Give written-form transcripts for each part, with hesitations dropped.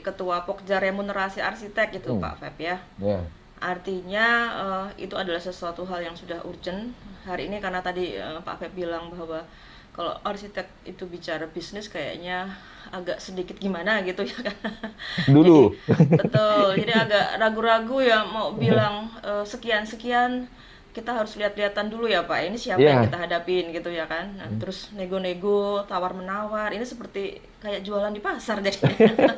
Ketua Pokja Remunerasi Arsitek itu Hmm. Pak Feb ya. Ya. Artinya itu adalah sesuatu hal yang sudah urgent hari ini, karena tadi Pak Feb bilang bahwa kalau arsitek itu bicara bisnis kayaknya agak sedikit gimana gitu ya kan. Jadi Dulu. betul, jadi agak ragu-ragu ya mau bilang sekian-sekian, kita harus lihat-lihatan dulu ya Pak, ini siapa yang kita Ya. hadapin gitu ya kan. Nah, terus nego-nego, tawar-menawar, ini seperti kayak jualan di pasar jadinya.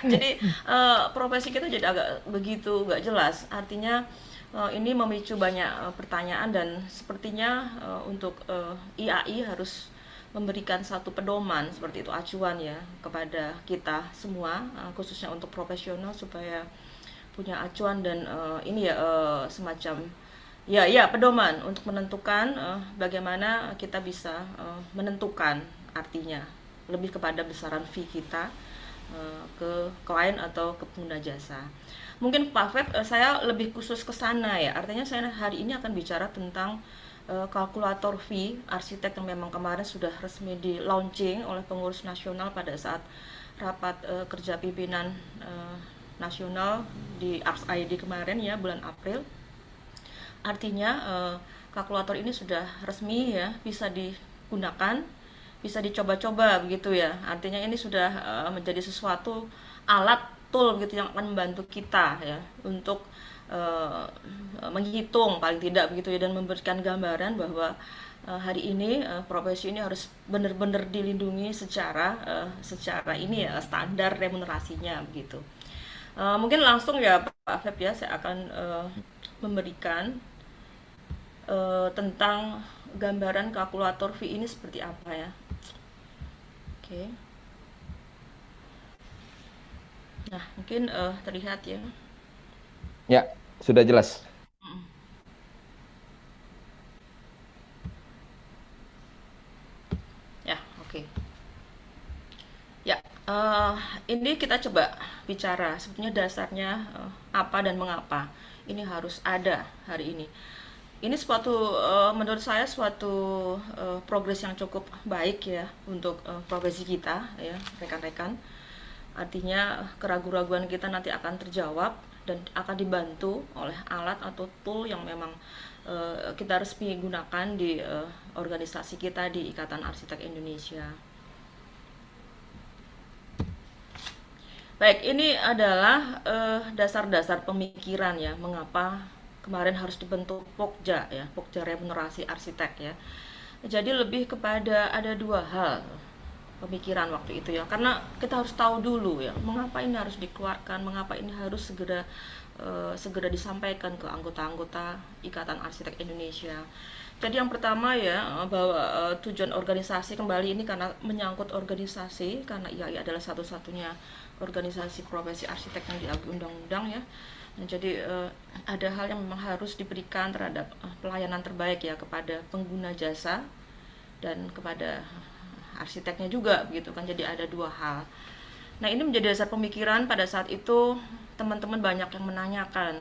Jadi profesi kita jadi agak begitu gak jelas. Artinya ini memicu banyak pertanyaan, dan sepertinya untuk IAI harus memberikan satu pedoman seperti itu, acuan ya kepada kita semua, khususnya untuk profesional, supaya punya acuan dan ini ya semacam ya pedoman untuk menentukan bagaimana kita bisa menentukan, artinya lebih kepada besaran fee kita ke klien atau ke pengguna jasa. Mungkin Pak Feb, saya lebih khusus ke sana ya. Artinya saya hari ini akan bicara tentang kalkulator fee arsitek yang memang kemarin sudah resmi di launching oleh pengurus nasional pada saat rapat kerja pimpinan nasional di Ars ID kemarin ya, bulan April. Artinya kalkulator ini sudah resmi ya, bisa digunakan, bisa dicoba-coba begitu ya. Artinya ini sudah menjadi sesuatu alat tool gitu yang akan membantu kita ya untuk menghitung paling tidak begitu ya, dan memberikan gambaran bahwa hari ini profesi ini harus benar-benar dilindungi secara ini ya, standar remunerasinya begitu. Mungkin langsung ya Pak Feb ya, saya akan memberikan tentang gambaran kalkulator fee ini seperti apa ya. Oke. Nah, mungkin terlihat ya. Ya, sudah jelas. Ya, oke. Ya, eh, ini kita coba bicara sebetulnya dasarnya apa dan mengapa ini harus ada hari ini. Ini suatu menurut saya suatu progres yang cukup baik ya untuk profesi kita ya, rekan-rekan. Artinya keraguan-raguan kita nanti akan terjawab dan akan dibantu oleh alat atau tool yang memang kita resmi gunakan di organisasi kita di Ikatan Arsitek Indonesia. Baik, ini adalah dasar-dasar pemikiran ya, mengapa kemarin harus dibentuk Pokja ya, Pokja Remunerasi Arsitek ya. Jadi lebih kepada ada dua hal pemikiran waktu itu ya, karena kita harus tahu dulu ya, mengapa ini harus dikeluarkan, mengapa ini harus segera disampaikan ke anggota-anggota Ikatan Arsitek Indonesia. Jadi yang pertama ya, bahwa tujuan organisasi kembali ini karena menyangkut organisasi, karena IAI adalah satu-satunya organisasi profesi arsitek yang diakui undang-undang ya. Nah, jadi ada hal yang memang harus diberikan terhadap pelayanan terbaik ya kepada pengguna jasa dan kepada arsiteknya juga begitu kan. Jadi ada dua hal. Nah, ini menjadi dasar pemikiran pada saat itu. Teman-teman banyak yang menanyakan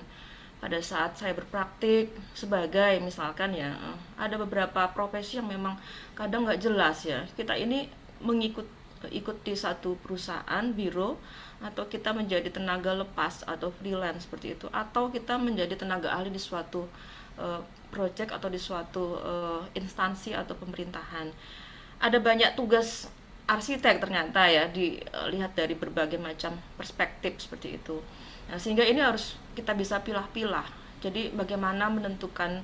pada saat saya berpraktik sebagai misalkan ya, ada beberapa profesi yang memang kadang nggak jelas ya, kita ini ikut di satu perusahaan biro, atau kita menjadi tenaga lepas atau freelance seperti itu, atau kita menjadi tenaga ahli di suatu project atau di suatu instansi atau pemerintahan. Ada banyak tugas arsitek ternyata ya, dilihat dari berbagai macam perspektif seperti itu. Nah, sehingga ini harus kita bisa pilah-pilah. Jadi bagaimana menentukan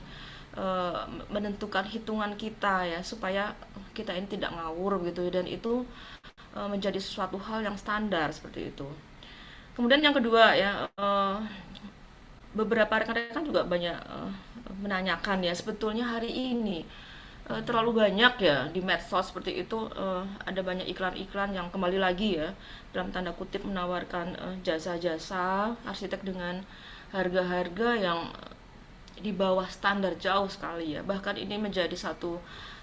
hitungan kita ya, supaya kita ini tidak ngawur gitu ya, dan itu menjadi sesuatu hal yang standar seperti itu. Kemudian yang kedua ya, beberapa rekan-rekan juga banyak menanyakan ya, sebetulnya hari ini terlalu banyak ya di medsos seperti itu, ada banyak iklan-iklan yang kembali lagi ya, dalam tanda kutip, menawarkan jasa-jasa arsitek dengan harga-harga yang di bawah standar jauh sekali ya. Bahkan ini menjadi satu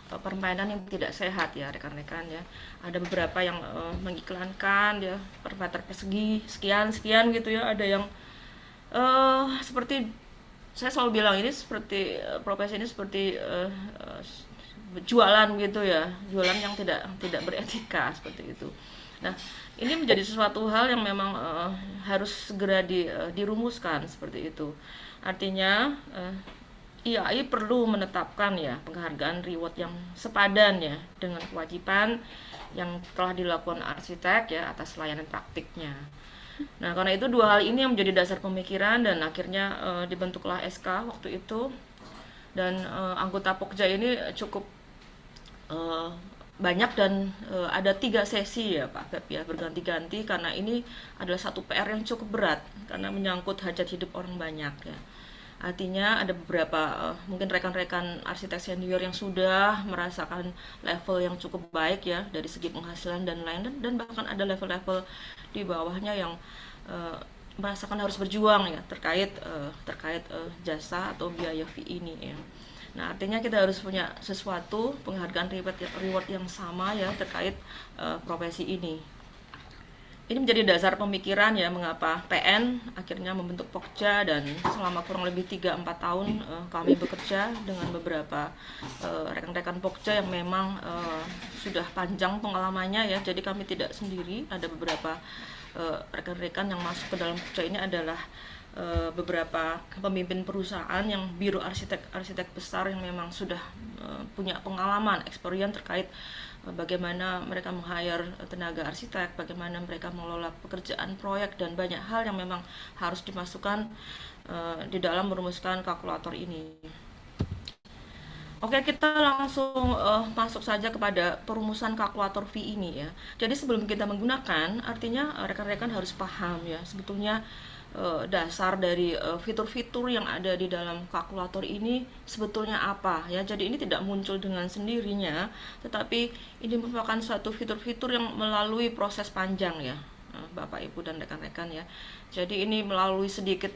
permainan yang tidak sehat ya rekan-rekan ya. Ada beberapa yang mengiklankan ya per meter persegi sekian sekian gitu ya. Ada yang seperti, saya selalu bilang ini seperti profesi ini seperti jualan gitu ya, jualan yang tidak beretika seperti itu. Nah, ini menjadi sesuatu hal yang memang harus segera dirumuskan seperti itu. Artinya IAI perlu menetapkan ya penghargaan reward yang sepadan ya dengan kewajiban yang telah dilakukan arsitek ya atas layanan praktiknya. Nah, karena itu dua hal ini yang menjadi dasar pemikiran dan akhirnya dibentuklah SK waktu itu. Dan anggota Pokja ini cukup banyak dan ada 3 sesi ya Pak Beb ya, berganti-ganti karena ini adalah satu PR yang cukup berat karena menyangkut hajat hidup orang banyak ya. Artinya ada beberapa mungkin rekan-rekan arsitek senior yang sudah merasakan level yang cukup baik ya dari segi penghasilan dan lain, dan bahkan ada level-level di bawahnya yang merasakan harus berjuang ya terkait jasa atau biaya fee ini ya. Nah, artinya kita harus punya sesuatu penghargaan reward yang sama ya terkait profesi ini. Ini menjadi dasar pemikiran ya mengapa PN akhirnya membentuk Pokja, dan selama kurang lebih 3-4 tahun kami bekerja dengan beberapa rekan-rekan Pokja yang memang sudah panjang pengalamannya ya. Jadi kami tidak sendiri, ada beberapa rekan-rekan yang masuk ke dalam Pokja ini adalah beberapa pemimpin perusahaan yang biro arsitek besar yang memang sudah punya pengalaman, experience terkait bagaimana mereka meng-hire tenaga arsitek, bagaimana mereka mengelola pekerjaan proyek, dan banyak hal yang memang harus dimasukkan di dalam merumuskan kalkulator ini. Oke, kita langsung masuk saja kepada perumusan kalkulator fee ini ya. Jadi sebelum kita menggunakan, artinya rekan-rekan harus paham ya sebetulnya dasar dari fitur-fitur yang ada di dalam kalkulator ini sebetulnya apa ya. Jadi ini tidak muncul dengan sendirinya, tetapi ini merupakan suatu fitur-fitur yang melalui proses panjang ya, Bapak Ibu dan rekan-rekan ya. Jadi ini melalui sedikit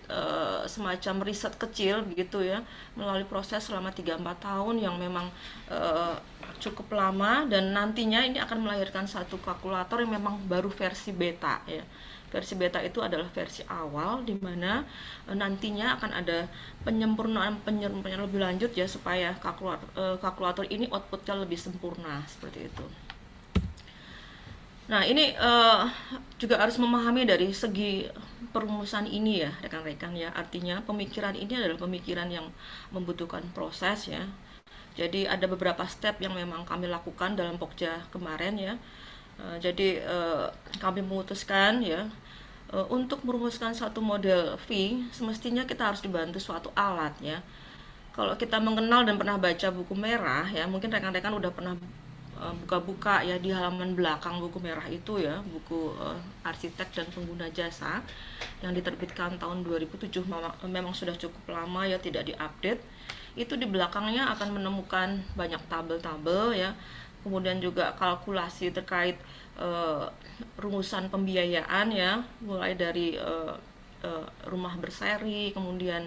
semacam riset kecil begitu ya, melalui proses selama 3-4 tahun yang memang cukup lama, dan nantinya ini akan melahirkan satu kalkulator yang memang baru versi beta ya. Versi beta itu adalah versi awal di mana nantinya akan ada penyempurnaan lebih lanjut ya supaya kalkulator ini outputnya lebih sempurna seperti itu. Nah, ini juga harus memahami dari segi perumusan ini ya rekan-rekan ya. Artinya pemikiran ini adalah pemikiran yang membutuhkan proses ya. Jadi ada beberapa step yang memang kami lakukan dalam Pokja kemarin ya. Jadi kami memutuskan ya untuk merumuskan satu model fee semestinya kita harus dibantu suatu alat ya. Kalau kita mengenal dan pernah baca buku merah ya, mungkin rekan-rekan udah pernah buka-buka ya di halaman belakang buku merah itu ya, buku arsitek dan pengguna jasa yang diterbitkan tahun 2007, memang sudah cukup lama ya tidak diupdate. Itu di belakangnya akan menemukan banyak tabel-tabel ya, kemudian juga kalkulasi terkait rumusan pembiayaan ya, mulai dari rumah berseri, kemudian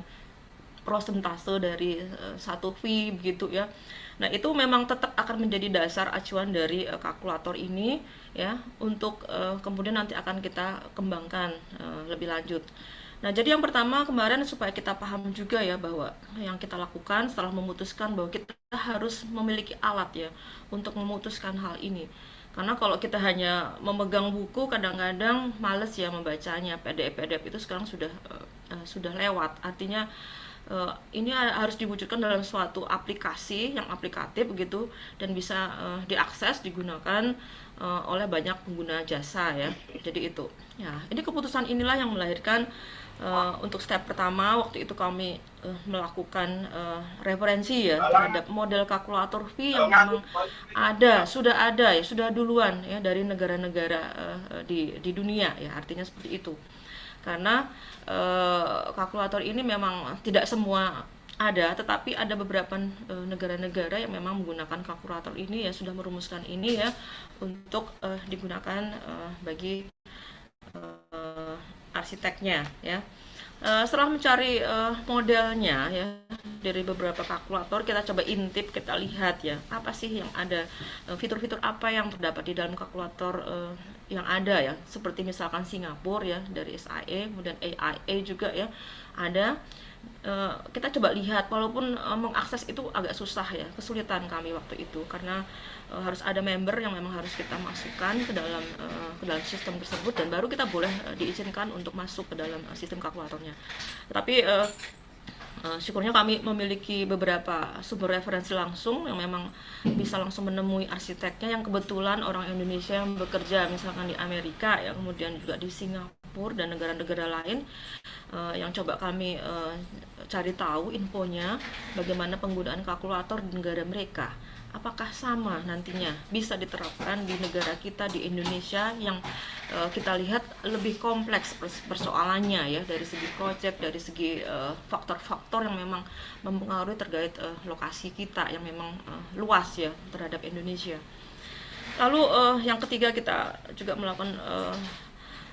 prosentase dari satu fee begitu ya. Nah, itu memang tetap akan menjadi dasar acuan dari kalkulator ini ya, untuk kemudian nanti akan kita kembangkan lebih lanjut. Nah, jadi yang pertama kemarin supaya kita paham juga ya bahwa yang kita lakukan setelah memutuskan bahwa kita harus memiliki alat ya untuk memutuskan hal ini. Karena kalau kita hanya memegang buku kadang-kadang males ya membacanya. PDF itu sekarang sudah lewat. Artinya ini harus diwujudkan dalam suatu aplikasi yang aplikatif begitu dan bisa diakses, digunakan oleh banyak pengguna jasa ya. Jadi itu. Ya, ini keputusan inilah yang melahirkan untuk step pertama waktu itu kami melakukan referensi ya terhadap model kalkulator fee yang memang sudah ada ya, sudah duluan ya dari negara-negara di dunia ya, artinya seperti itu. Karena kalkulator ini memang tidak semua ada, tetapi ada beberapa negara-negara yang memang menggunakan kalkulator ini ya, sudah merumuskan ini ya untuk digunakan bagi arsiteknya ya. Setelah mencari modelnya ya dari beberapa kalkulator, kita coba intip, kita lihat ya apa sih yang ada, fitur-fitur apa yang terdapat di dalam kalkulator yang ada ya, seperti misalkan Singapura ya dari SIA, kemudian AIA juga ya ada. Kita coba lihat, walaupun mengakses itu agak susah ya, kesulitan kami waktu itu karena harus ada member yang memang harus kita masukkan ke dalam sistem tersebut, dan baru kita boleh diizinkan untuk masuk ke dalam sistem kalkulatornya. Tapi syukurnya kami memiliki beberapa sumber referensi langsung yang memang bisa langsung menemui arsiteknya yang kebetulan orang Indonesia yang bekerja misalkan di Amerika ya, kemudian juga di Singapura dan negara-negara lain, yang coba kami cari tahu infonya bagaimana penggunaan kalkulator di negara mereka. Apakah sama nantinya bisa diterapkan di negara kita, di Indonesia yang kita lihat lebih kompleks persoalannya ya, dari segi proyek, dari segi faktor-faktor yang memang mempengaruhi terkait lokasi kita yang memang luas ya terhadap Indonesia. Lalu yang ketiga, kita juga melakukan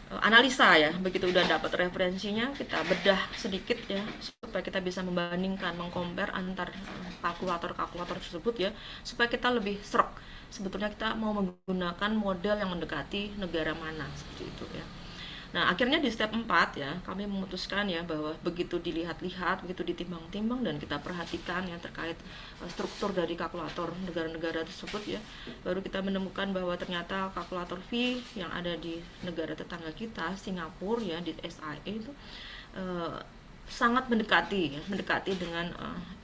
analisa ya. Begitu udah dapat referensinya, kita bedah sedikit ya supaya kita bisa membandingkan, mengcompare antar kalkulator-kalkulator tersebut ya, supaya kita lebih serok sebetulnya kita mau menggunakan model yang mendekati negara mana, seperti itu ya. Nah, akhirnya di step 4 ya, kami memutuskan ya bahwa begitu dilihat-lihat, begitu ditimbang-timbang dan kita perhatikan ya terkait struktur dari kalkulator negara-negara tersebut ya, baru kita menemukan bahwa ternyata kalkulator V yang ada di negara tetangga kita, Singapura ya, di SIA itu sangat mendekati dengan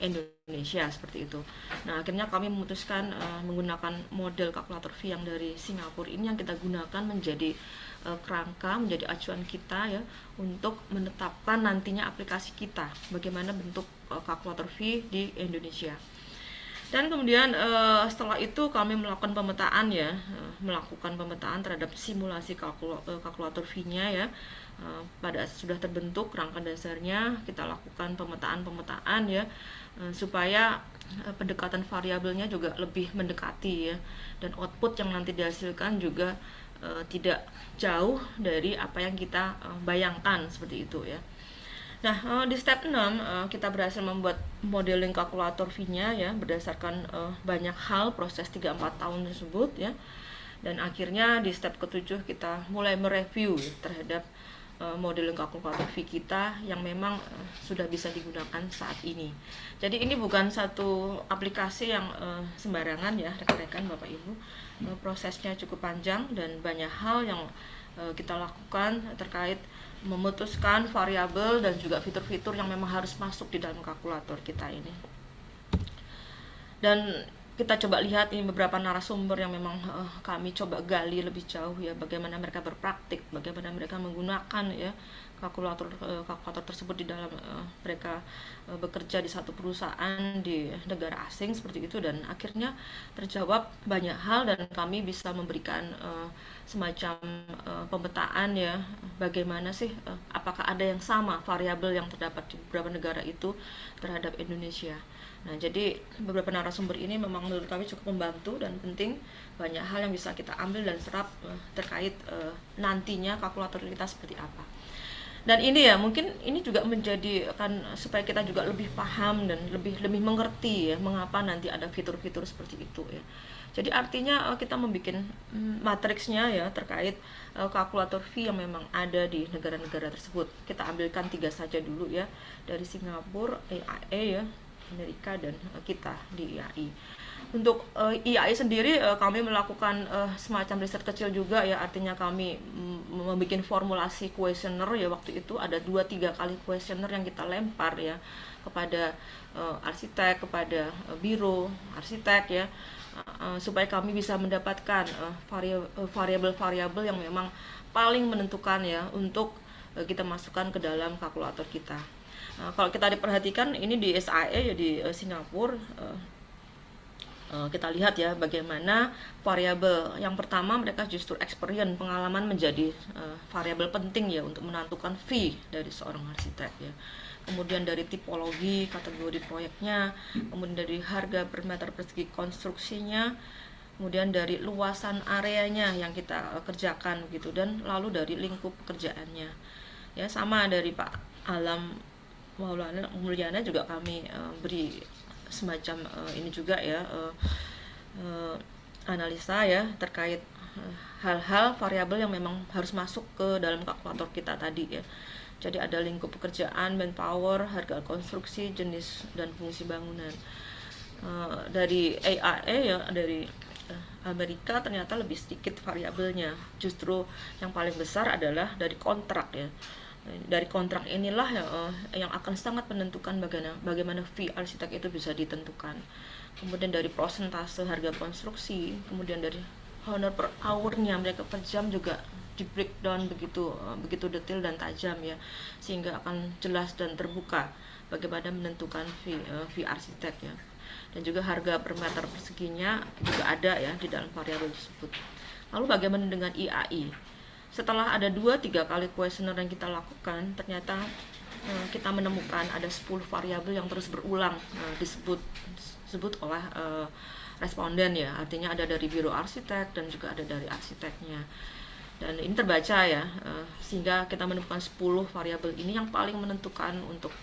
Indonesia, seperti itu. Nah, akhirnya kami memutuskan menggunakan model kalkulator V yang dari Singapura ini yang kita gunakan menjadi kerangka, menjadi acuan kita ya untuk menetapkan nantinya aplikasi kita, bagaimana bentuk kalkulator V di Indonesia. Dan kemudian setelah itu kami melakukan pemetaan ya, melakukan pemetaan terhadap simulasi kalkulator V-nya ya. Pada sudah terbentuk kerangka dasarnya, kita lakukan pemetaan ya, supaya pendekatan variabelnya juga lebih mendekati ya, dan output yang nanti dihasilkan juga tidak jauh dari apa yang kita bayangkan, seperti itu ya. Nah, di step 6 kita berhasil membuat modeling kalkulator V-nya ya berdasarkan banyak hal proses 3-4 tahun tersebut ya. Dan akhirnya di step ke-7 kita mulai mereview ya, terhadap modeling kalkulator V kita yang memang sudah bisa digunakan saat ini. Jadi ini bukan satu aplikasi yang sembarangan ya rekan-rekan Bapak Ibu. Prosesnya cukup panjang dan banyak hal yang kita lakukan terkait memutuskan variabel dan juga fitur-fitur yang memang harus masuk di dalam kalkulator kita ini. Dan kita coba lihat ini beberapa narasumber yang memang kami coba gali lebih jauh ya, bagaimana mereka berpraktik, bagaimana mereka menggunakan ya kalkulator tersebut di dalam mereka bekerja di satu perusahaan di negara asing, seperti itu. Dan akhirnya terjawab banyak hal dan kami bisa memberikan semacam pemetaan ya, bagaimana sih apakah ada yang sama variabel yang terdapat di beberapa negara itu terhadap Indonesia. Nah, jadi beberapa narasumber ini memang menurut kami cukup membantu dan penting. Banyak hal yang bisa kita ambil dan serap terkait nantinya kalkulator kita seperti apa. Dan ini ya, mungkin ini juga menjadi akan supaya kita juga lebih paham dan lebih mengerti ya mengapa nanti ada fitur-fitur seperti itu ya. Jadi artinya kita membuat matriksnya ya terkait kalkulator V yang memang ada di negara-negara tersebut. Kita ambilkan 3 saja dulu ya, dari Singapura, AIA ya, Amerika, dan kita di IAI. Untuk IAI sendiri kami melakukan semacam riset kecil juga ya, artinya kami membuat formulasi kuesioner ya. Waktu itu ada 2-3 kali kuesioner yang kita lempar ya kepada arsitek, kepada biro arsitek ya, supaya kami bisa mendapatkan variabel-variabel yang memang paling menentukan ya untuk kita masukkan ke dalam kalkulator kita. Nah, kalau kita diperhatikan ini di SIA ya, di Singapura, kita lihat ya bagaimana variabel yang pertama, mereka justru experience, pengalaman menjadi variabel penting ya untuk menentukan fee dari seorang arsitek ya. Kemudian dari tipologi, kategori proyeknya, kemudian dari harga per meter persegi konstruksinya, kemudian dari luasan areanya yang kita kerjakan gitu, dan lalu dari lingkup pekerjaannya. Ya, sama dari Pak Alam Mulyana juga kami beri semacam ini juga ya, analisa ya terkait hal-hal variabel yang memang harus masuk ke dalam kalkulator kita tadi ya. Jadi ada lingkup pekerjaan, manpower, harga konstruksi, jenis dan fungsi bangunan. Dari AIA ya, dari Amerika ternyata lebih sedikit variabelnya. Justru yang paling besar adalah dari kontrak ya. Dari kontrak inilah yang akan sangat menentukan bagaimana fee arsitek itu bisa ditentukan. Kemudian dari prosentase harga konstruksi, kemudian dari honor per hour-nya mereka per jam juga di breakdown begitu detail dan tajam ya, sehingga akan jelas dan terbuka bagaimana menentukan fee arsitek ya. Dan juga harga per meter perseginya juga ada ya di dalam variabel tersebut. Lalu bagaimana dengan IAI? Setelah ada 2-3 kali kuesioner yang kita lakukan, ternyata kita menemukan ada 10 variabel yang terus berulang disebut oleh responden ya. Artinya ada dari biro arsitek dan juga ada dari arsiteknya. Dan ini terbaca ya, sehingga kita menemukan 10 variabel ini yang paling menentukan untuk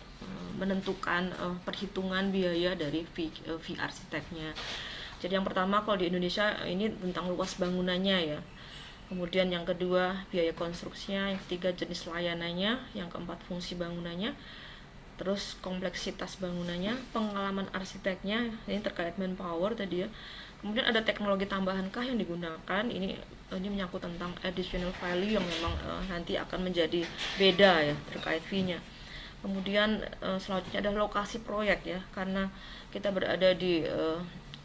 menentukan perhitungan biaya dari fee arsiteknya. Jadi yang pertama kalau di Indonesia ini tentang luas bangunannya ya. Kemudian yang kedua biaya konstruksinya, yang ketiga jenis layanannya, yang keempat fungsi bangunannya, terus kompleksitas bangunannya, pengalaman arsiteknya, ini terkait manpower tadi ya. Kemudian ada teknologi tambahankah yang digunakan, ini menyangkut tentang additional value yang memang nanti akan menjadi beda ya terkait fee-nya. Kemudian selanjutnya ada lokasi proyek ya, karena kita berada di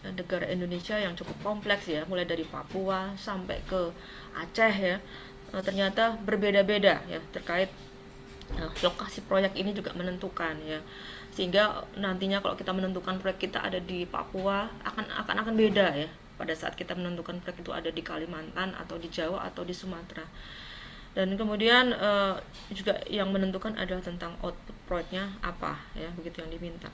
negara Indonesia yang cukup kompleks ya, mulai dari Papua sampai ke Aceh ya, ternyata berbeda-beda ya terkait lokasi proyek ini juga menentukan ya, sehingga nantinya kalau kita menentukan proyek kita ada di Papua akan beda ya pada saat kita menentukan proyek itu ada di Kalimantan atau di Jawa atau di Sumatera. Dan kemudian juga yang menentukan adalah tentang output proyeknya apa ya, begitu yang diminta.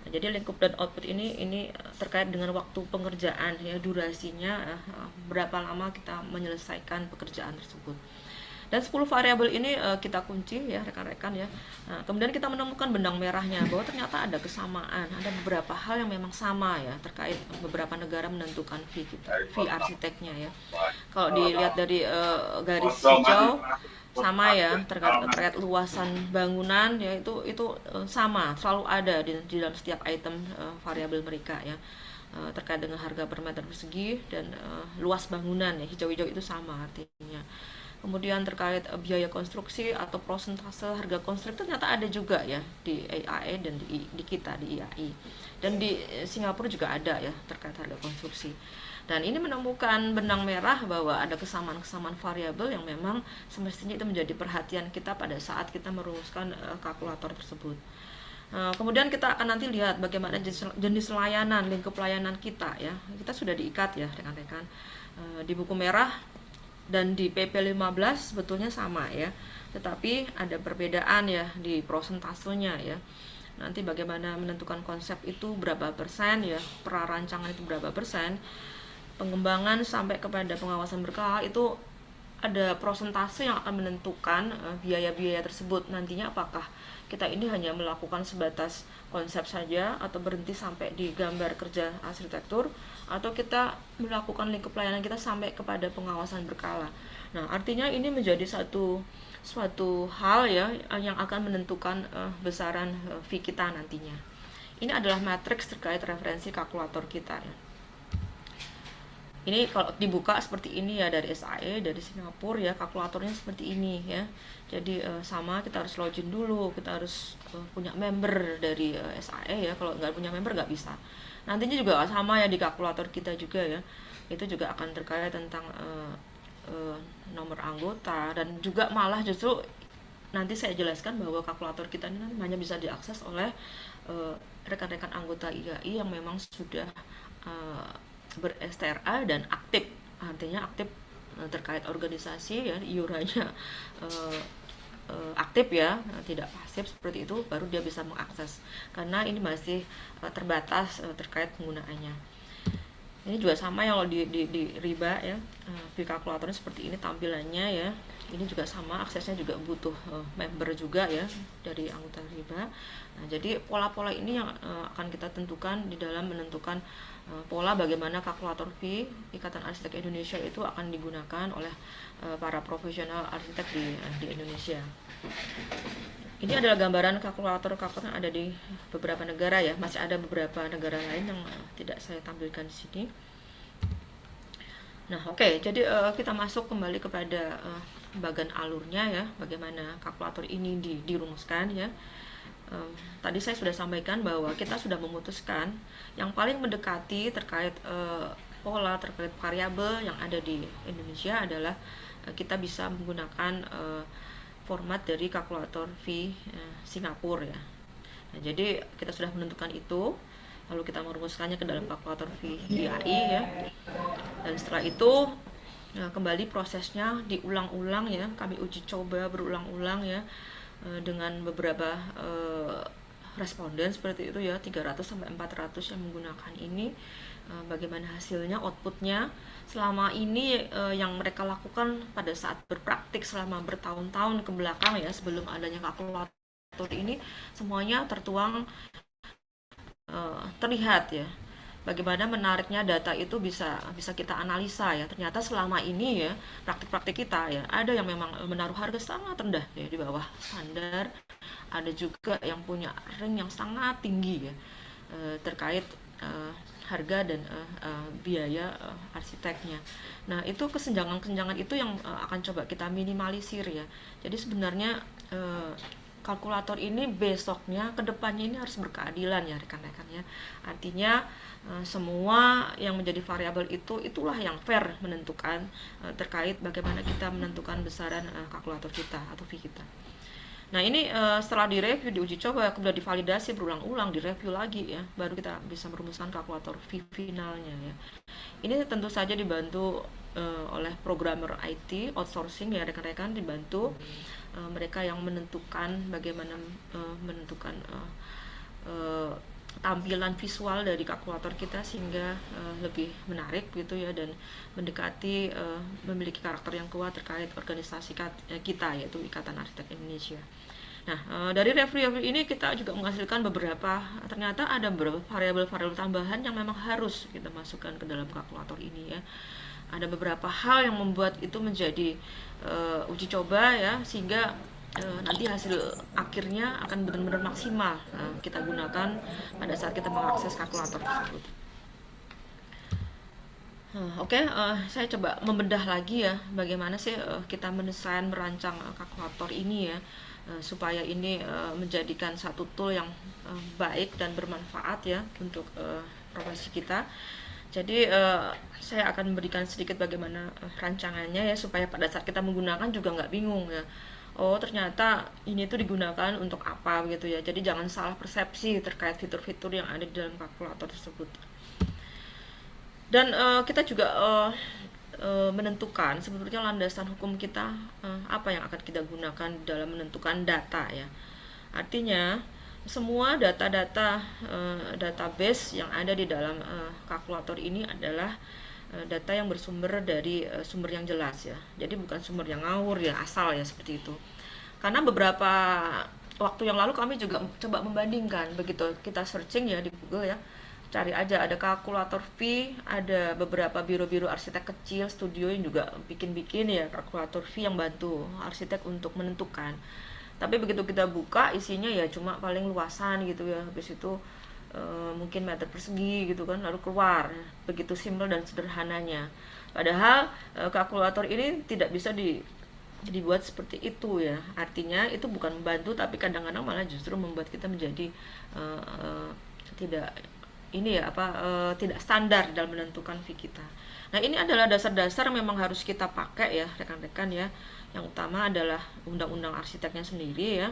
Nah, jadi lingkup dan output ini terkait dengan waktu pengerjaan ya, durasinya berapa lama kita menyelesaikan pekerjaan tersebut. Dan 10 variabel ini kita kunci ya rekan-rekan ya. Nah, kemudian kita menemukan benang merahnya bahwa ternyata ada kesamaan, ada beberapa hal yang memang sama ya terkait beberapa negara menentukan fee arsiteknya ya. Kalau dilihat dari garis hijau sama ya terkait luasan bangunan ya, itu sama, selalu ada di dalam setiap item variabel mereka ya. Terkait dengan harga per meter persegi dan luas bangunan ya, hijau-hijau itu sama artinya. Kemudian terkait biaya konstruksi atau prosentase harga konstruksi ternyata ada juga ya di AIA dan di kita di IAI. Dan di Singapura juga ada ya terkait harga konstruksi. Dan ini menemukan benang merah bahwa ada kesamaan-kesamaan variabel yang memang semestinya itu menjadi perhatian kita pada saat kita merumuskan kalkulator tersebut. Kemudian kita akan nanti lihat bagaimana jenis layanan, lingkup layanan kita ya. Kita sudah diikat ya rekan-rekan di buku merah dan di PP 15 sebetulnya sama ya, tetapi ada perbedaan ya di prosentasenya ya. Nanti bagaimana menentukan konsep itu berapa persen ya, prarancangan itu berapa persen, pengembangan sampai kepada pengawasan berkala itu ada prosentase yang akan menentukan biaya-biaya tersebut. Nantinya apakah kita ini hanya melakukan sebatas konsep saja atau berhenti sampai di gambar kerja arsitektur, atau kita melakukan lingkup layanan kita sampai kepada pengawasan berkala. Nah, artinya ini menjadi suatu hal ya yang akan menentukan besaran fee kita nantinya. Ini adalah matriks terkait referensi kalkulator kita ya. Ini kalau dibuka seperti ini ya dari SAE, dari Singapura ya, kalkulatornya seperti ini ya. Jadi sama, kita harus login dulu, kita harus punya member dari SAE ya. Kalau nggak punya member nggak bisa. Nantinya juga sama ya di kalkulator kita juga ya. Itu juga akan terkait tentang nomor anggota, dan juga malah justru nanti saya jelaskan bahwa kalkulator kita ini hanya bisa diakses oleh rekan-rekan anggota IAI yang memang sudah ber-STRA dan aktif, artinya aktif terkait organisasi ya, iurannya aktif ya, tidak pasif seperti itu, baru dia bisa mengakses, karena ini masih terbatas terkait penggunaannya. Ini juga sama yang di riba ya, di kalkulatornya seperti ini tampilannya ya. Ini juga sama, aksesnya juga butuh member juga ya dari anggota riba. Nah, jadi pola-pola ini yang akan kita tentukan di dalam menentukan pola bagaimana kalkulator fee Ikatan Arsitek Indonesia itu akan digunakan oleh para profesional arsitek di Indonesia. Ini adalah gambaran kalkulator-kalkulator yang ada di beberapa negara ya. Masih ada beberapa negara lain yang tidak saya tampilkan di sini. Nah, oke, jadi kita masuk kembali kepada bagian alurnya ya, bagaimana kalkulator ini dirumuskan ya. Tadi saya sudah sampaikan bahwa kita sudah memutuskan yang paling mendekati terkait pola, terkait variabel yang ada di Indonesia adalah kita bisa menggunakan format dari kalkulator fee Singapura ya. Nah, jadi kita sudah menentukan itu, lalu kita merumuskannya ke dalam kalkulator fee IAI ya. Dan setelah itu kembali prosesnya diulang-ulang ya, kami uji coba berulang-ulang ya dengan beberapa responden seperti itu ya, 300 sampai 400 yang menggunakan ini. Bagaimana hasilnya, outputnya selama ini yang mereka lakukan pada saat berpraktik selama bertahun-tahun ke belakang ya, sebelum adanya kalkulator ini, semuanya tertuang terlihat ya bagaimana menariknya data itu bisa kita analisa ya. Ternyata selama ini ya praktik-praktik kita ya ada yang memang menaruh harga sangat rendah ya, di bawah standar, ada juga yang punya range yang sangat tinggi ya terkait harga dan biaya arsiteknya. Nah, itu kesenjangan-kesenjangan itu yang akan coba kita minimalisir ya. Jadi sebenarnya kalkulator ini besoknya, kedepannya ini harus berkeadilan ya rekan-rekan ya. Artinya semua yang menjadi variabel itulah yang fair menentukan terkait bagaimana kita menentukan besaran kalkulator kita atau fee kita. Nah, ini setelah direview, diuji coba, kemudian divalidasi berulang-ulang, direview lagi ya, baru kita bisa merumuskan kalkulator fee finalnya ya. Ini tentu saja dibantu oleh programmer IT outsourcing ya rekan-rekan, dibantu mereka yang menentukan bagaimana menentukan tampilan visual dari kalkulator kita sehingga lebih menarik gitu ya, dan mendekati memiliki karakter yang kuat terkait organisasi kita yaitu Ikatan Arsitek Indonesia. Nah, dari review ini kita juga menghasilkan ternyata ada beberapa variabel-variabel tambahan yang memang harus kita masukkan ke dalam kalkulator ini ya. Ada beberapa hal yang membuat itu menjadi uji coba ya, sehingga nanti hasil akhirnya akan benar-benar maksimal kita gunakan pada saat kita mengakses kalkulator tersebut. Oke, saya coba membedah lagi ya bagaimana sih kita mendesain, merancang kalkulator ini ya, supaya ini menjadikan satu tool yang baik dan bermanfaat ya untuk profesi kita. Jadi saya akan memberikan sedikit bagaimana rancangannya ya, supaya pada saat kita menggunakan juga nggak bingung ya. Oh, ternyata ini tuh digunakan untuk apa gitu ya. Jadi jangan salah persepsi terkait fitur-fitur yang ada di dalam kalkulator tersebut. Dan kita juga menentukan sebetulnya landasan hukum kita apa yang akan kita gunakan dalam menentukan data ya. Artinya semua data-data database yang ada di dalam kalkulator ini adalah data yang bersumber dari sumber yang jelas ya. Jadi bukan sumber yang ngawur ya, asal ya, seperti itu. Karena beberapa waktu yang lalu kami juga coba membandingkan, begitu kita searching ya di Google ya, cari aja ada kalkulator fee, ada beberapa biro-biro arsitek kecil, studio yang juga bikin-bikin ya kalkulator fee yang bantu arsitek untuk menentukan. Tapi begitu kita buka, isinya ya cuma paling luasan gitu ya, habis itu mungkin meter persegi gitu kan, lalu keluar, begitu simpel dan sederhananya. Padahal kalkulator ini tidak bisa dibuat seperti itu ya. Artinya itu bukan membantu, tapi kadang-kadang malah justru membuat kita menjadi tidak tidak standar dalam menentukan fee kita. Nah, ini adalah dasar-dasar yang memang harus kita pakai ya rekan-rekan ya. Yang utama adalah undang-undang arsiteknya sendiri ya.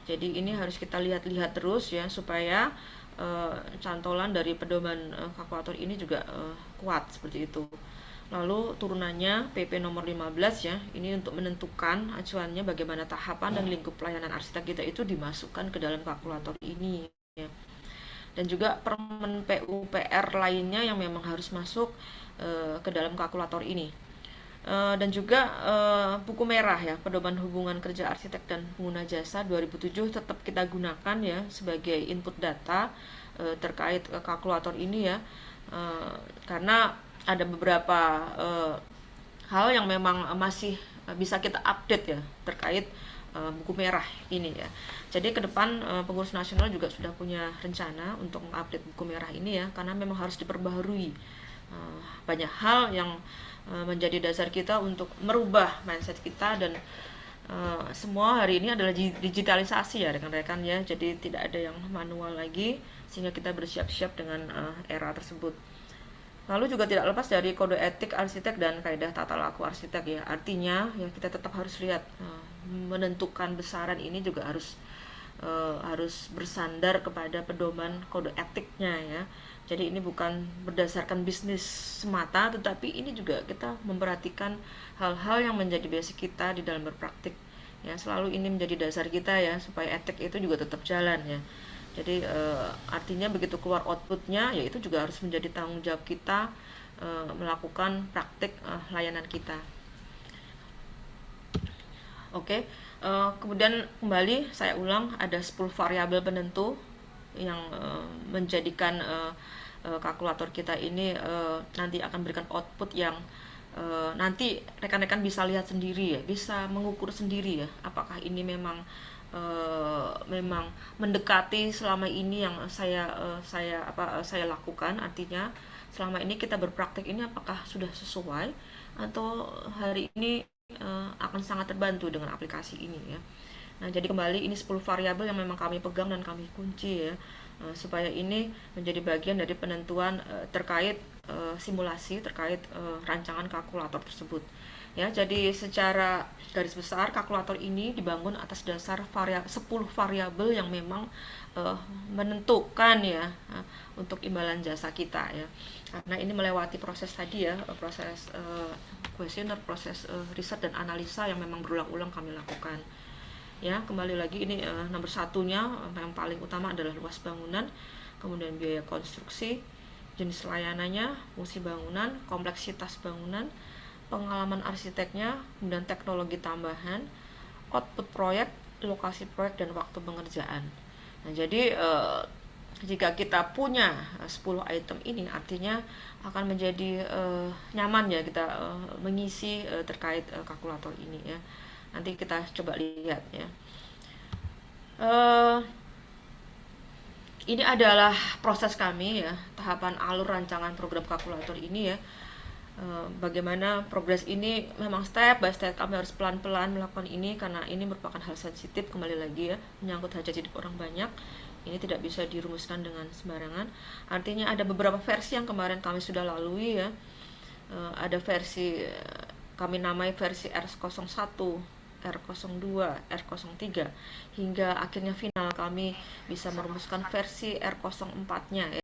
Jadi ini harus kita lihat-lihat terus ya, supaya cantolan dari pedoman kalkulator ini juga kuat seperti itu. Lalu turunannya PP nomor 15 ya, ini untuk menentukan acuannya bagaimana tahapan dan lingkup pelayanan arsitek kita itu dimasukkan ke dalam kalkulator ini ya. Dan juga permen PUPR lainnya yang memang harus masuk ke dalam kalkulator ini. Dan juga buku merah ya, pedoman hubungan kerja arsitek dan pengguna jasa 2007 tetap kita gunakan ya sebagai input data terkait kalkulator ini ya. Karena ada beberapa hal yang memang masih bisa kita update ya terkait buku merah ini ya. Jadi ke depan pengurus nasional juga sudah punya rencana untuk mengupdate buku merah ini ya, karena memang harus diperbaharui. Banyak hal yang menjadi dasar kita untuk merubah mindset kita, dan semua hari ini adalah digitalisasi ya rekan-rekan ya, jadi tidak ada yang manual lagi, sehingga kita bersiap-siap dengan era tersebut. Lalu juga tidak lepas dari kode etik arsitek dan kaidah tata laku arsitek ya. Artinya ya kita tetap harus lihat menentukan besaran ini juga harus bersandar kepada pedoman kode etiknya ya. Jadi ini bukan berdasarkan bisnis semata, tetapi ini juga kita memperhatikan hal-hal yang menjadi basic kita di dalam berpraktik ya. Selalu ini menjadi dasar kita ya, supaya etik itu juga tetap jalan ya. Jadi artinya begitu keluar outputnya, ya itu juga harus menjadi tanggung jawab kita melakukan praktik layanan kita. Oke, kemudian kembali saya ulang, ada 10 variabel penentu yang menjadikan kalkulator kita ini nanti akan berikan output yang nanti rekan-rekan bisa lihat sendiri ya, bisa mengukur sendiri ya, apakah ini memang mendekati selama ini yang saya lakukan. Artinya selama ini kita berpraktik ini apakah sudah sesuai, atau hari ini akan sangat terbantu dengan aplikasi ini ya. Nah, jadi kembali ini 10 variabel yang memang kami pegang dan kami kunci ya, supaya ini menjadi bagian dari penentuan terkait simulasi, terkait rancangan kalkulator tersebut. Ya, jadi secara garis besar kalkulator ini dibangun atas dasar 10 variabel yang memang menentukan ya untuk imbalan jasa kita ya. Karena ini melewati proses tadi ya, proses kuesioner, proses riset dan analisa yang memang berulang-ulang kami lakukan. Ya, kembali lagi ini nomor satunya yang paling utama adalah luas bangunan, kemudian biaya konstruksi, jenis layanannya, fungsi bangunan, kompleksitas bangunan, pengalaman arsiteknya, kemudian teknologi tambahan, output proyek, lokasi proyek, dan waktu pengerjaan. Nah, jadi jika kita punya 10 item ini, artinya akan menjadi nyaman ya kita mengisi terkait kalkulator ini ya. Nanti kita coba lihat ya. Ini adalah proses kami ya, tahapan alur rancangan program kalkulator ini ya. Bagaimana progres ini, memang step by step kami harus pelan-pelan melakukan ini, karena ini merupakan hal sensitif, kembali lagi ya, menyangkut hajat hidup orang banyak. Ini tidak bisa dirumuskan dengan sembarangan. Artinya ada beberapa versi yang kemarin kami sudah lalui ya. Ada versi kami namai versi R01, R02, R03, hingga akhirnya final kami bisa merumuskan versi R04-nya ya.